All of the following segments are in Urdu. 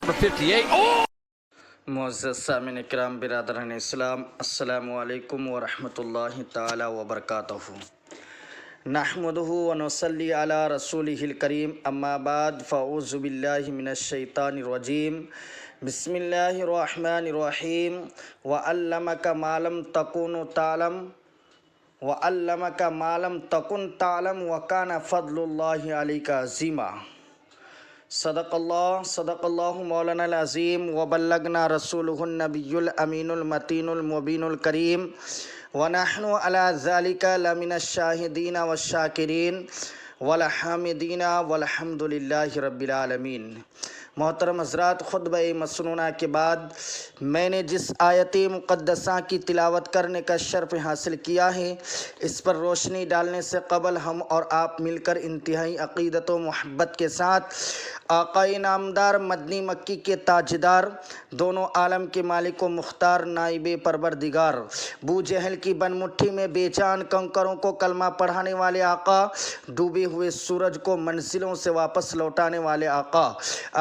Number 58. Oh! معزز سامعین اکرام برادران اسلام، السلام علیکم ورحمۃ تعالی وبرکاتہ۔ نحمدہ ونصلی علی رسولہ الکریم، اما بعد فاعوذ باللہ من الشیطان الرجیم، بسم اللہ الرحمن الرحیم۔ وعلمک ما لم تکن تعلم وعلمک ما لم تکن تعلم وکان فضل اللہ علیک عظیما۔ صدق اللہ مولانا العظیم وبلغنا رسولہ النبی الامین المتین المبین الکریم ونحن علی ذالک لمن الشاہدین والشاکرین والحامدین والحمد للہ رب العالمین۔ محترم حضرات، خطبہ مسنونہ کے بعد میں نے جس آیت مقدسہ کی تلاوت کرنے کا شرف حاصل کیا ہے، اس پر روشنی ڈالنے سے قبل ہم اور آپ مل کر انتہائی عقیدت و محبت کے ساتھ آقائے نامدار مدنی مکی کے تاجدار، دونوں عالم کے مالک و مختار، نائب پروردگار، بو جہل کی بن مٹھی میں بے جان کنکروں کو کلمہ پڑھانے والے آقا، ڈوبے ہوئے سورج کو منزلوں سے واپس لوٹانے والے آقا،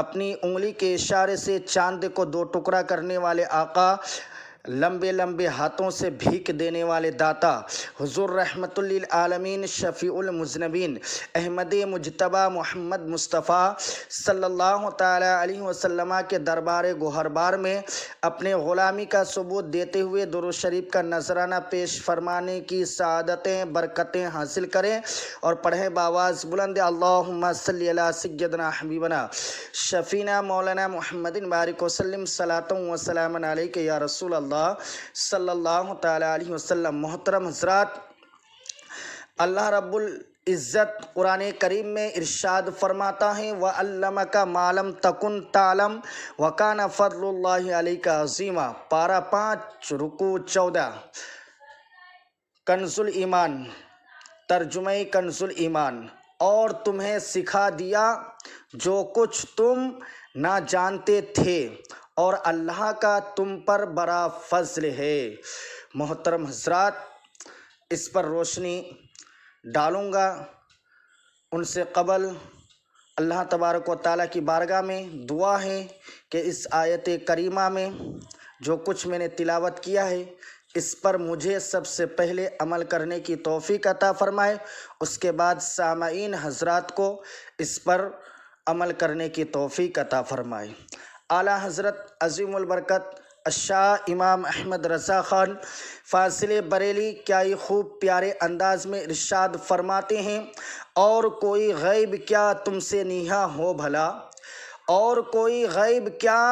اپنی انگلی کے اشارے سے چاند کو دو ٹکڑا کرنے والے آقا، لمبے لمبے ہاتھوں سے بھیک دینے والے داتا، حضور رحمت للعالمین، شفیع المذنبین، احمد مجتبی محمد مصطفیٰ صلی اللہ تعالیٰ علیہ وسلم کے دربار گوہربار میں اپنے غلامی کا ثبوت دیتے ہوئے درود شریف کا نذرانہ پیش فرمانے کی سعادتیں برکتیں حاصل کریں اور پڑھیں بآواز بلند، اللہم صلی علی سیدنا حبیبنا شفینا مولانا محمد بارک وسلم، صلاۃ و سلام علیک یا رسول اللہ صلی اللہ تعالیٰ علیہ وسلم۔ محترم حضرات، اللہ رب العزت قرآن کریم میں ارشاد فرماتا ہے، وَعَلَّمَكَ مَا لَمْ تَكُنْ تَعْلَمْ وَكَانَ فَضْلُ اللَّهِ عَلَيْكَ عَظِيمًا۔ پارہ 5 رکوع 14۔ کنز الایمان، ترجمہ کنز الایمان۔ اور تمہیں سکھا دیا جو کچھ تم نہ جانتے تھے، اور اللہ کا تم پر بڑا فضل ہے۔ محترم حضرات، اس پر روشنی ڈالوں گا ان سے قبل اللہ تبارک و تعالیٰ کی بارگاہ میں دعا ہے کہ اس آیت کریمہ میں جو کچھ میں نے تلاوت کیا ہے، اس پر مجھے سب سے پہلے عمل کرنے کی توفیق عطا فرمائے، اس کے بعد سامعین حضرات کو اس پر عمل کرنے کی توفیق عطا فرمائے۔ اعلیٰ حضرت عظیم البرکت الشاہ امام احمد رضا خان فاضل بریلی کیا ہی خوب پیارے انداز میں ارشاد فرماتے ہیں، اور کوئی غیب کیا تم سے نیہا ہو بھلا، اور کوئی غیب کیا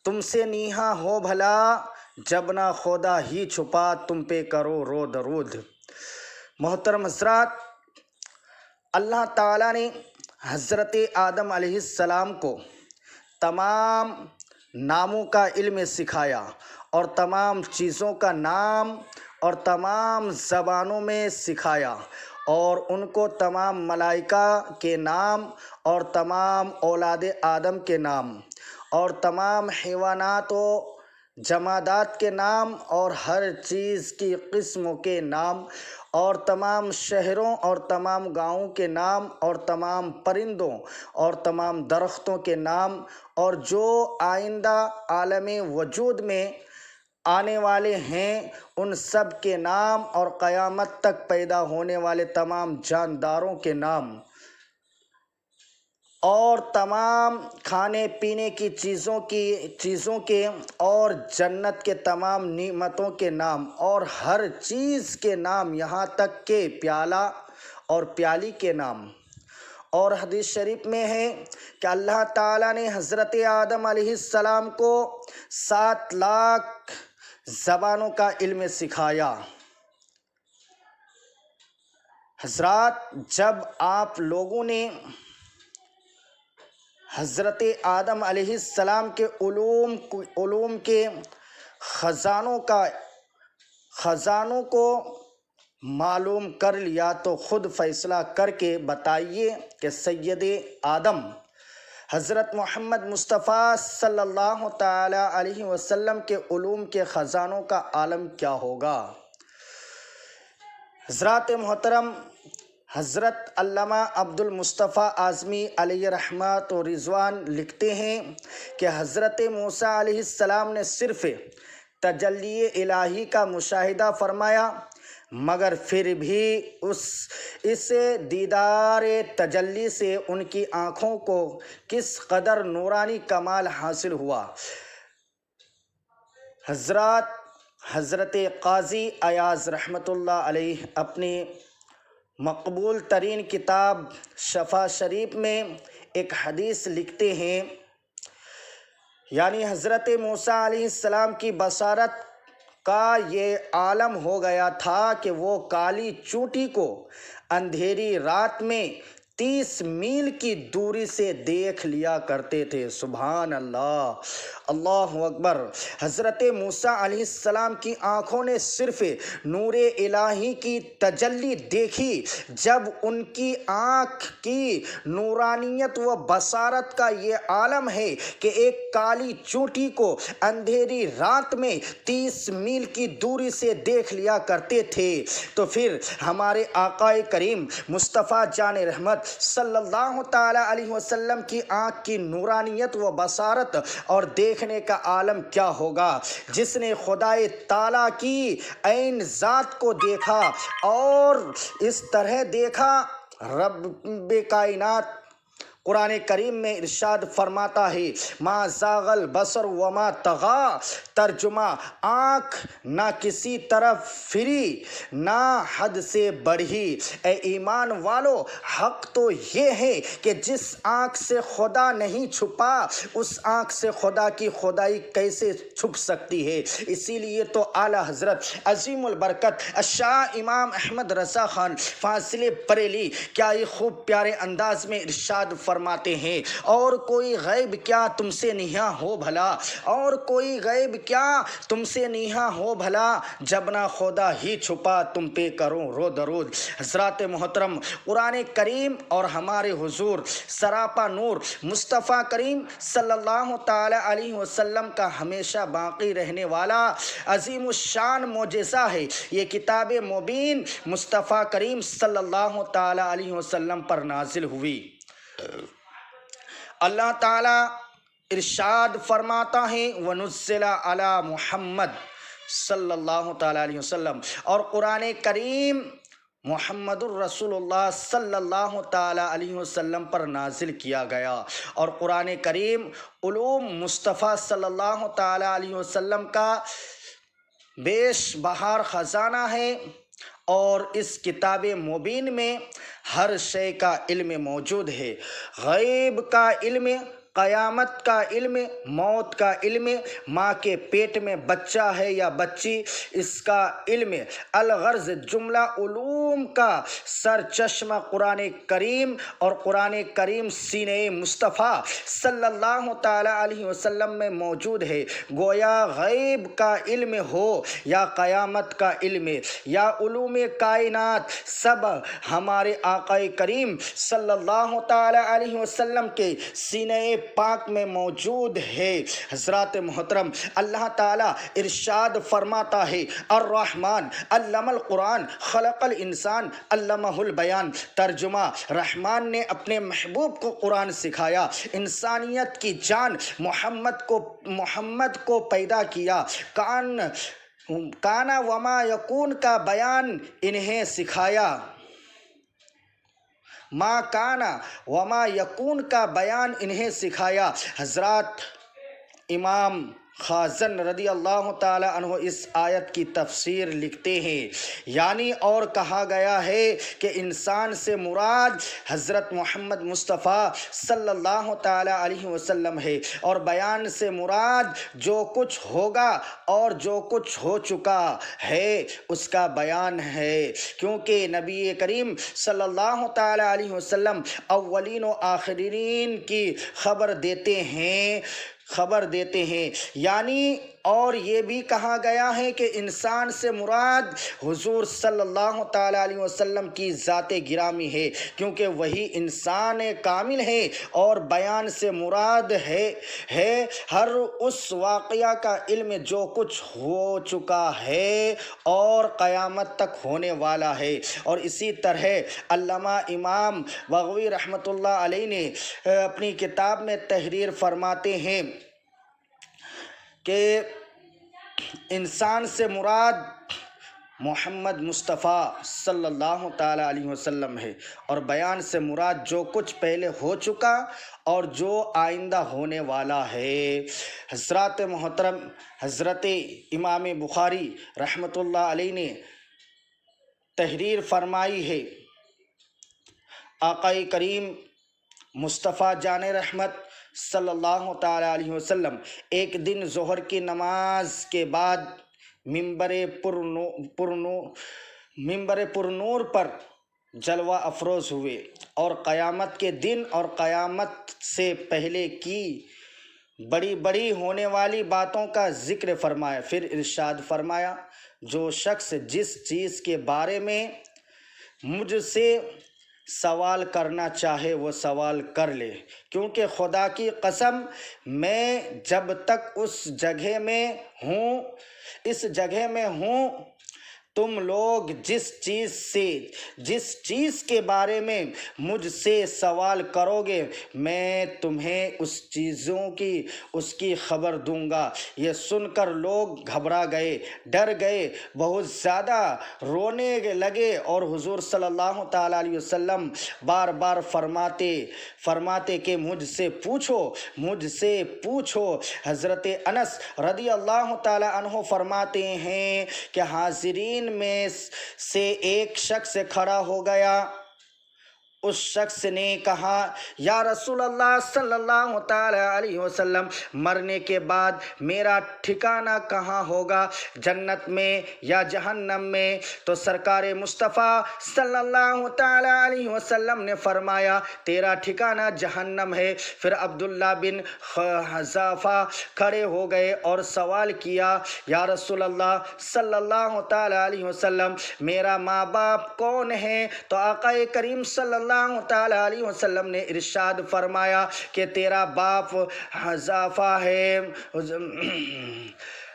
تم سے نیہا ہو بھلا، جب نہ خدا ہی چھپا تم پہ کرو رو درود۔ محترم حضرات، اللہ تعالیٰ نے حضرت آدم علیہ السلام کو تمام ناموں کا علم سکھایا، اور تمام چیزوں کا نام اور تمام زبانوں میں سکھایا، اور ان کو تمام ملائکہ کے نام اور تمام اولاد آدم کے نام اور تمام حیوانات و جمادات کے نام اور ہر چیز کی قسموں کے نام اور تمام شہروں اور تمام گاؤں کے نام اور تمام پرندوں اور تمام درختوں کے نام اور جو آئندہ عالم وجود میں آنے والے ہیں ان سب کے نام، اور قیامت تک پیدا ہونے والے تمام جانداروں کے نام، اور تمام کھانے پینے کی چیزوں کے اور جنت کے تمام نعمتوں کے نام اور ہر چیز کے نام، یہاں تک کہ پیالہ اور پیالی کے نام۔ اور حدیث شریف میں ہے کہ اللہ تعالیٰ نے حضرت آدم علیہ السلام کو 7 لاکھ زبانوں کا علم سکھایا۔ حضرات، جب آپ لوگوں نے حضرت آدم علیہ السلام کے علوم کے خزانوں کو معلوم کر لیا تو خود فیصلہ کر کے بتائیے کہ سید آدم حضرت محمد مصطفیٰ صلی اللہ تعالیٰ علیہ وسلم کے علوم کے خزانوں کا عالم کیا ہوگا۔ حضرات محترم، حضرت علامہ عبد المصطفیٰ اعظمی علیہ رحمت و رضوان لکھتے ہیں کہ حضرت موسیٰ علیہ السلام نے صرف تجلی الہی کا مشاہدہ فرمایا، مگر پھر بھی اس دیدار تجلی سے ان کی آنکھوں کو کس قدر نورانی کمال حاصل ہوا۔ حضرت قاضی ایاز رحمۃ اللہ علیہ اپنی مقبول ترین کتاب شفا شریف میں ایک حدیث لکھتے ہیں، یعنی حضرت موسیٰ علیہ السلام کی بصارت کا یہ عالم ہو گیا تھا کہ وہ کالی چونٹی کو اندھیری رات میں 30 میل کی دوری سے دیکھ لیا کرتے تھے۔ سبحان اللہ، اللہ اکبر۔ حضرت موسیٰ علیہ السلام کی آنکھوں نے صرف نور الہی کی تجلی دیکھی جب ان کی آنکھ کی نورانیت و بصارت کا یہ عالم ہے کہ ایک کالی چونٹی کو اندھیری رات میں 30 میل کی دوری سے دیکھ لیا کرتے تھے، تو پھر ہمارے آقا کریم مصطفیٰ جان رحمت صلی اللہ تعالی علیہ وسلم کی آنکھ کی نورانیت و بصارت اور دیکھنے کا عالم کیا ہوگا، جس نے خدائے تعالیٰ کی عین ذات کو دیکھا اور اس طرح دیکھا۔ رب کائنات قرآن کریم میں ارشاد فرماتا ہے، ما زاغ البصر وما طغی، ترجمہ آنکھ نہ کسی طرف پھری نہ حد سے بڑھی۔ اے ایمان والو، حق تو یہ ہے کہ جس آنکھ سے خدا نہیں چھپا اس آنکھ سے خدا کی خدائی کیسے چھپ سکتی ہے۔ اسی لیے تو اعلیٰ حضرت عظیم البرکت الشاہ امام احمد رضا خان فاضل بریلوی کیا ہی خوب پیارے انداز میں ارشاد فرماتے ہیں، اور کوئی غیب کیا تم سے نہاں ہو بھلا، اور کوئی غیب کیا تم سے نہاں ہو بھلا، جب نہ خدا ہی چھپا تم پہ کروں رو درود۔ حضرات محترم، قرآن کریم اور ہمارے حضور سراپا نور مصطفیٰ کریم صلی اللہ تعالی علیہ وسلم کا ہمیشہ باقی رہنے والا عظیم الشان معجزہ ہے۔ یہ کتاب مبین مصطفیٰ کریم صلی اللہ تعالی علیہ وسلم پر نازل ہوئی۔ اللہ تعالیٰ ارشاد فرماتا ہے، وَنُزِّلَ عَلَى محمد صلی اللہ تعالیٰ علیہ وسلم، اور قرآن کریم محمد الرسول اللہ صلی اللہ تعالیٰ علیہ وسلم پر نازل کیا گیا، اور قرآن کریم علوم مصطفیٰ صلی اللہ تعالیٰ علیہ وسلم کا بیش بہار خزانہ ہے، اور اس کتاب مبین میں ہر شے کا علم موجود ہے۔ غیب کا علم، قیامت کا علم، موت کا علم، ماں کے پیٹ میں بچہ ہے یا بچی اس کا علم، الغرض جملہ علوم کا سر چشمہ قرآن کریم، اور قرآن کریم سینہ مصطفیٰ صلی اللہ تعالی علیہ وسلم میں موجود ہے۔ گویا غیب کا علم ہو یا قیامت کا علم یا علوم کائنات، سب ہمارے آقا کریم صلی اللہ تعالی علیہ وسلم کے سینہ پاک میں موجود ہے۔ حضرات محترم، اللہ تعالیٰ ارشاد فرماتا ہے، الرحمن علم القرآن خلق الانسان علمہ البیان، ترجمہ رحمان نے اپنے محبوب کو قرآن سکھایا، انسانیت کی جان محمد کو پیدا کیا، کانا وما یکون کا بیان انہیں سکھایا، ما کانا وما یکون کا بیان انہیں سکھایا۔ حضرات امام خازن رضی اللہ تعالی عنہ اس آیت کی تفسیر لکھتے ہیں، یعنی اور کہا گیا ہے کہ انسان سے مراد حضرت محمد مصطفیٰ صلی اللہ تعالی علیہ وسلم ہے، اور بیان سے مراد جو کچھ ہوگا اور جو کچھ ہو چکا ہے اس کا بیان ہے، کیونکہ نبی کریم صلی اللہ تعالی علیہ وسلم اولین و آخرین کی خبر دیتے ہیں، یعنی اور یہ بھی کہا گیا ہے کہ انسان سے مراد حضور صلی اللہ تعالیٰ علیہ وسلم کی ذات گرامی ہے، کیونکہ وہی انسان کامل ہے، اور بیان سے مراد ہے ہر اس واقعہ کا علم جو کچھ ہو چکا ہے اور قیامت تک ہونے والا ہے۔ اور اسی طرح علامہ امام بغوی رحمۃ اللہ علیہ نے اپنی کتاب میں تحریر فرماتے ہیں کہ انسان سے مراد محمد مصطفیٰ صلی اللہ تعالیٰ علیہ وسلم ہے، اور بیان سے مراد جو کچھ پہلے ہو چکا اور جو آئندہ ہونے والا ہے۔ حضرات محترم، حضرت امام بخاری رحمۃ اللہ علیہ نے تحریر فرمائی ہے، آقا کریم مصطفیٰ جان رحمت صلی اللہ تعالیٰ علیہ وسلم ایک دن ظہر کی نماز کے بعد ممبر پرنور پر جلوہ افروز ہوئے اور قیامت کے دن اور قیامت سے پہلے کی بڑی بڑی ہونے والی باتوں کا ذکر فرمایا۔ پھر ارشاد فرمایا، جو شخص جس چیز کے بارے میں مجھ سے سوال کرنا چاہے وہ سوال کر لے، کیونکہ خدا کی قسم میں جب تک اس جگہ میں ہوں تم لوگ جس چیز کے بارے میں مجھ سے سوال کرو گے میں تمہیں اس کی خبر دوں گا۔ یہ سن کر لوگ گھبرا گئے، ڈر گئے، بہت زیادہ رونے لگے، اور حضور صلی اللہ تعالیٰ علیہ وسلم بار بار فرماتے کہ مجھ سے پوچھو۔ حضرت انس رضی اللہ تعالیٰ عنہ فرماتے ہیں کہ حاضرین میں سے ایک شخص کھڑا ہو گیا، اس شخص نے کہا، یا رسول اللہ صلی اللہ تعالیٰ علیہ وسلم، مرنے کے بعد میرا ٹھکانہ کہاں ہوگا، جنت میں یا جہنم میں؟ تو سرکار مصطفیٰ صلی اللہ تعالیٰ علیہ وسلم نے فرمایا، تیرا ٹھکانہ جہنم ہے۔ پھر عبداللہ بن حذافہ کھڑے ہو گئے اور سوال کیا، یا رسول اللہ صلی اللہ تعالیٰ علیہ وسلم، میرا ماں باپ کون ہے؟ تو آقا کریم صلی اللہ تعالیٰ علیہ وسلم نے ارشاد فرمایا کہ تیرا باپ حذافہ ہے۔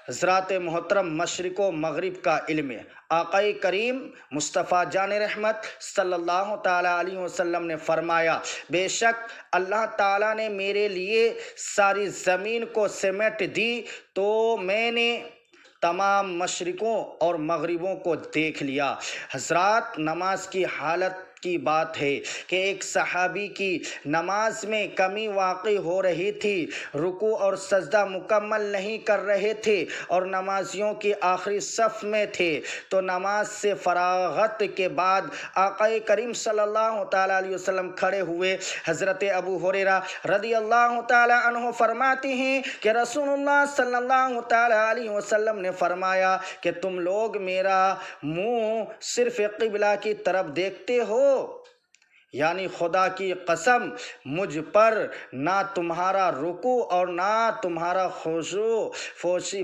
حضرات محترم، مشرق و مغرب کا علم آقا کریم مصطفیٰ جان رحمت صلی اللہ تعالیٰ علیہ وسلم نے فرمایا، بے شک اللہ تعالیٰ نے میرے لیے ساری زمین کو سمیٹ دی تو میں نے تمام مشرقوں اور مغربوں کو دیکھ لیا۔ حضرات، نماز کی حالت کی بات ہے کہ ایک صحابی کی نماز میں کمی واقع ہو رہی تھی، رکوع اور سجدہ مکمل نہیں کر رہے تھے اور نمازیوں کی آخری صف میں تھے، تو نماز سے فراغت کے بعد آقا کریم صلی اللہ تعالیٰ علیہ وسلم کھڑے ہوئے۔ حضرت ابو ہریرہ رضی اللہ تعالیٰ عنہ فرماتے ہیں کہ رسول اللہ صلی اللہ تعالیٰ علیہ وسلم نے فرمایا کہ تم لوگ میرا منہ صرف قبلہ کی طرف دیکھتے ہو، یعنی خدا کی قسم مجھ پر نہ تمہارا رکوع اور نہ تمہارا خشوع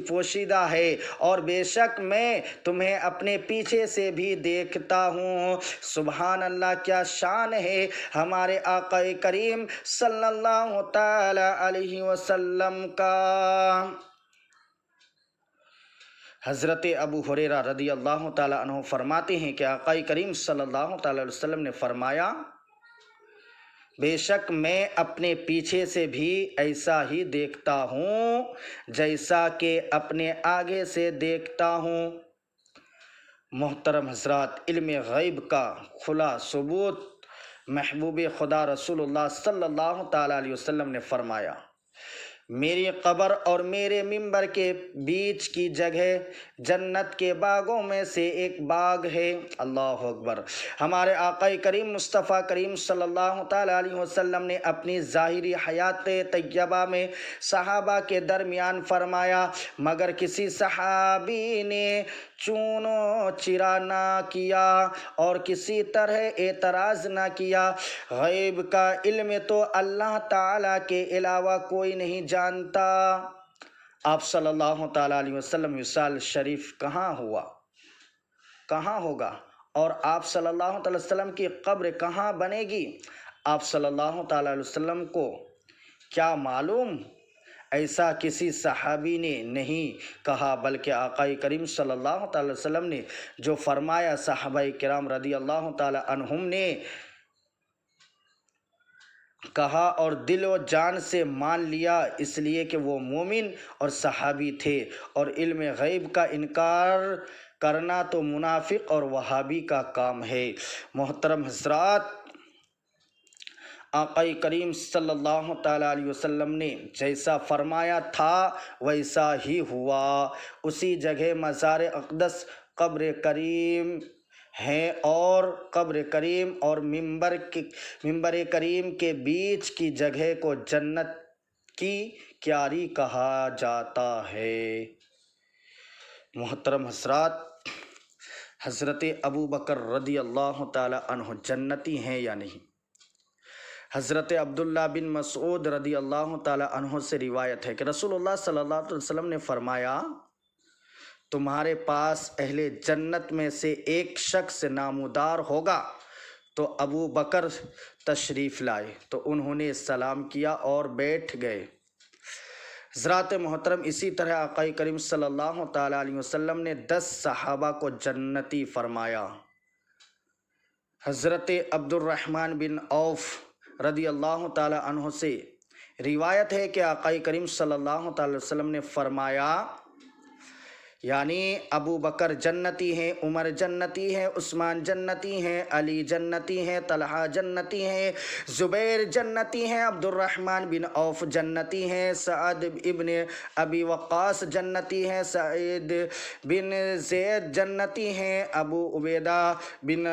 پوشیدہ ہے، اور بے شک میں تمہیں اپنے پیچھے سے بھی دیکھتا ہوں۔ سبحان اللہ، کیا شان ہے ہمارے آقا کریم صلی اللہ تعالی علیہ وسلم کا۔ حضرت ابو ہریرہ رضی اللہ تعالیٰ عنہ فرماتے ہیں کہ آقا کریم صلی اللہ تعالیٰ علیہ وسلم نے فرمایا، بے شک میں اپنے پیچھے سے بھی ایسا ہی دیکھتا ہوں جیسا کہ اپنے آگے سے دیکھتا ہوں۔ محترم حضرات، علم غیب کا کھلا ثبوت محبوب خدا رسول اللہ صلی اللہ تعالیٰ علیہ وسلم نے فرمایا، میری قبر اور میرے ممبر کے بیچ کی جگہ جنت کے باغوں میں سے ایک باغ ہے۔ اللہ اکبر۔ ہمارے آقا کریم مصطفیٰ کریم صلی اللہ تعالیٰ علیہ وسلم نے اپنی ظاہری حیات طیبہ میں صحابہ کے درمیان فرمایا، مگر کسی صحابی نے چون و چرا نہ کیا اور کسی طرح اعتراض نہ کیا۔ غیب کا علم تو اللہ تعالیٰ کے علاوہ کوئی نہیں جانتا۔ آپ صلی اللہ تعالیٰ علیہ وسلم وصال شریف کہاں ہوا، کہاں ہوگا، اور آپ صلی اللہ تعالیٰ علیہ وسلم کی قبر کہاں بنے گی، آپ صلی اللہ تعالیٰ علیہ وسلم کو کیا معلوم؟ ایسا کسی صحابی نے نہیں کہا، بلکہ آقا کریم صلی اللہ تعالیٰ علیہ وسلم نے جو فرمایا صحابہ کرام رضی اللہ تعالیٰ عنہم نے کہا اور دل و جان سے مان لیا، اس لیے کہ وہ مومن اور صحابی تھے، اور علم غیب کا انکار کرنا تو منافق اور وہابی کا کام ہے۔ محترم حضرات، آقا کریم صلی اللہ تعالیٰ علیہ وسلم نے جیسا فرمایا تھا ویسا ہی ہوا۔ اسی جگہ مزار اقدس، قبر کریم ہیں، اور قبر کریم اور ممبر کریم کے بیچ کی جگہ کو جنت کی کیاری کہا جاتا ہے۔ محترم حضرات، حضرت ابو بکر رضی اللہ تعالیٰ عنہ جنتی ہیں یا نہیں؟ حضرت عبداللہ بن مسعود رضی اللہ تعالیٰ عنہ سے روایت ہے کہ رسول اللہ صلی اللہ علیہ وسلم نے فرمایا، تمہارے پاس اہل جنت میں سے ایک شخص نامودار ہوگا تو ابو بکر تشریف لائے، تو انہوں نے سلام کیا اور بیٹھ گئے۔ حضرات محترم، اسی طرح آقا کریم صلی اللہ تعالیٰ علیہ وسلم نے 10 صحابہ کو جنتی فرمایا۔ حضرت عبد الرحمن بن عوف رضی اللہ تعالیٰ عنہ سے روایت ہے کہ آقا کریم صلی اللہ تعالیٰ وسلم نے فرمایا، یعنی ابو بکر جنتی ہیں، عمر جنتی ہیں، عثمان جنتی ہیں، علی جنتی ہیں، طلحہ جنتی ہیں، زبیر جنتی ہیں، عبد الرحمن بن عوف جنتی ہیں، سعد ابن ابی وقاص جنتی ہیں، سعید بن زید جنتی ہیں، ابو عبیدہ بن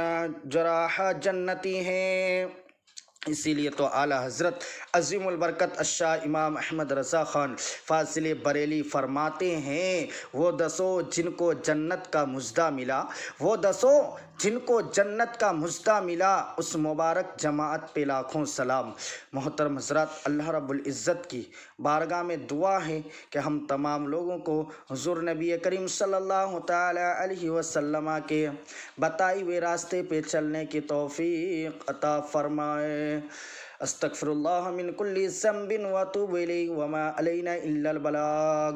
جراح جنتی ہیں۔ اسی لیے تو اعلیٰ حضرت عظیم البرکت الشاہ امام احمد رضا خان فاضل بریلی فرماتے ہیں، وہ 10 جن کو جنت کا مژدہ ملا، وہ 10 جن کو جنت کا مژدہ ملا، اس مبارک جماعت پہ لاکھوں سلام۔ محترم حضرات، اللہ رب العزت کی بارگاہ میں دعا ہے کہ ہم تمام لوگوں کو حضور نبی کریم صلی اللہ تعالیٰ علیہ وسلم کے بتائے ہوئے راستے پہ چلنے کی توفیق عطا فرمائے۔ استغفر اللہ من کل ذنب واتوب الیہ وما علینا الا البلاغ۔